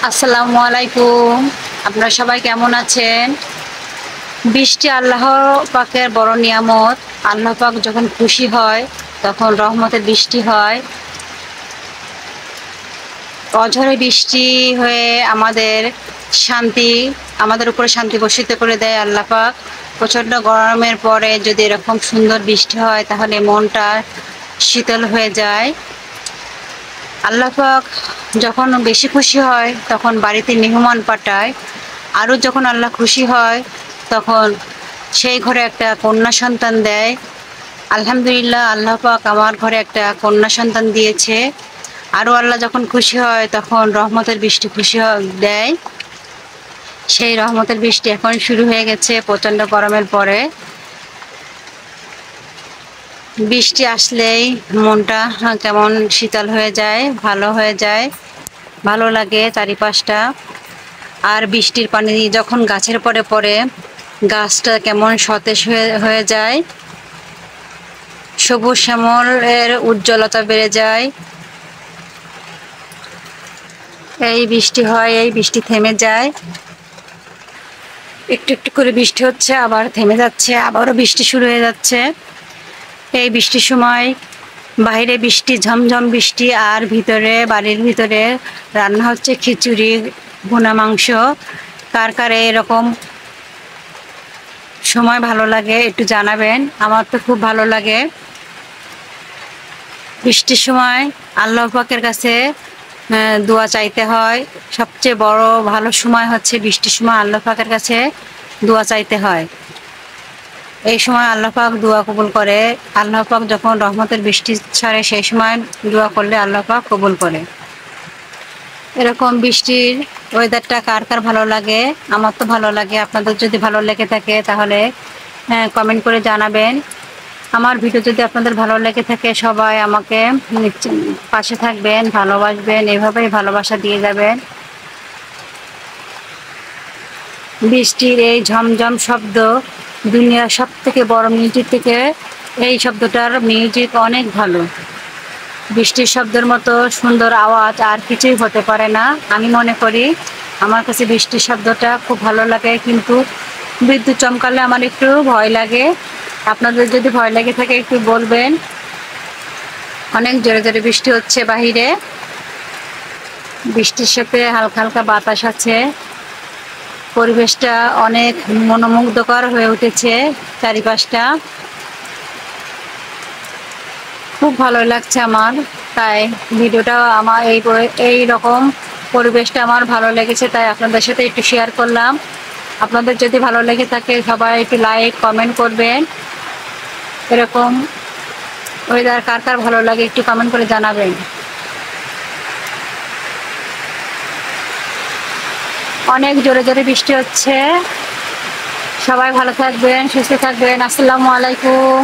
আসসালামু আলাইকুম। আপনারা সবাই কেমন আছেন? বৃষ্টি আল্লাহ পাকের বড় নিয়ামত। আল্লাহ পাক যখন খুশি হয় তখন রহমতের বৃষ্টি হয়। অঝরে বৃষ্টি হয়ে আমাদের উপরে শান্তি বর্ষিত করে দেয় আল্লাহ পাক। প্রচণ্ড গরমের পরে যদি এরকম সুন্দর বৃষ্টি হয় তাহলে মনটা শীতল হয়ে যায়। আল্লাহ পাক যখন বেশি খুশি হয় তখন বাড়িতে মেহমান পাঠায়। আরও যখন আল্লাহ খুশি হয় তখন সেই ঘরে একটা কন্যা সন্তান দেয়। আলহামদুলিল্লাহ, আল্লাহ পাক আমার ঘরে একটা কন্যা সন্তান দিয়েছে। আরও আল্লাহ যখন খুশি হয় তখন রহমতের বৃষ্টি দেয়। সেই রহমতের বৃষ্টি এখন শুরু হয়ে গেছে প্রচণ্ড গরমের পরে। বৃষ্টি আসলেই মনটা কেমন শীতল হয়ে যায়, ভালো হয়ে যায়, ভালো লাগে চারিপাশটা। আর বৃষ্টির পানি যখন গাছের পরে পড়ে গাছটা কেমন সতেজ হয়ে যায়, সবুজ শ্যামলের উজ্জ্বলতা বেড়ে যায়। এই বৃষ্টি হয়, এই বৃষ্টি থেমে যায়, একটু একটু করে বৃষ্টি হচ্ছে, আবার থেমে যাচ্ছে, আবারও বৃষ্টি শুরু হয়ে যাচ্ছে। এই বৃষ্টির সময় বাইরে বৃষ্টি, ঝমঝম বৃষ্টি, আর বাড়ির ভিতরে রান্না হচ্ছে খিচুড়ি, ভুনা মাংস। কার কার এরকম সময় ভালো লাগে একটু জানাবেন। আমার তো খুব ভালো লাগে বৃষ্টির সময়। আল্লাহ পাকের কাছে দোয়া চাইতে হয়। সবচেয়ে বড় ভালো সময় হচ্ছে বৃষ্টির সময়, আল্লাহ পাকের কাছে দোয়া চাইতে হয়। এই সময় আল্লাহ পাক দোয়া কবুল করে। আল্লাহ পাক যখন রহমতের বৃষ্টি ছাড়ে সেই সময় দোয়া করলে আল্লাহ পাক কবুল করে। এরকম বৃষ্টির ওয়েদারটা কার কার ভালো লাগে? আমার তো ভালো লাগে। আপনাদের যদি ভালো লেগে থাকে তাহলে কমেন্ট করে জানাবেন। আমার ভিডিও যদি আপনাদের ভালো লেগে থাকে সবাই আমাকে পাশে থাকবেন, ভালোবাসবেন, এভাবেই ভালোবাসা দিয়ে যাবেন। বৃষ্টির এই ঝমঝম শব্দ দুনিয়ার সব থেকে বড় মিউজিক থেকে এই শব্দটার মিউজিক অনেক ভালো। বৃষ্টির শব্দের মতো সুন্দর আওয়াজ আর কিছুই হতে পারে না আমি মনে করি। আমার কাছে বৃষ্টির শব্দটা খুব ভালো লাগে, কিন্তু বিদ্যুৎ চমকালে আমার একটু ভয় লাগে। আপনাদের যদি ভয় লেগে থাকে একটু বলবেন। অনেক জোরে জোরে বৃষ্টি হচ্ছে বাহিরে, বৃষ্টির সাথে হালকা হালকা বাতাস আছে। পরিবেশটা অনেক মনোমুগ্ধকর হয়ে উঠেছে চারিপাশটা। খুব ভালো লাগছে আমার, তাই ভিডিওটা আমার এই রকম পরিবেশটা আমার ভালো লেগেছে, তাই আপনাদের সাথে একটু শেয়ার করলাম। আপনাদের যদি ভালো লেগে থাকে সবাই একটু লাইক কমেন্ট করবেন। এরকম ওয়েদার কার কার ভালো লাগে একটু কমেন্ট করে জানাবেন। অনেক জোরে জোরে বৃষ্টি হচ্ছে। সবাই ভালো থাকবেন, সুস্থ থাকবেন। আসসালামু আলাইকুম।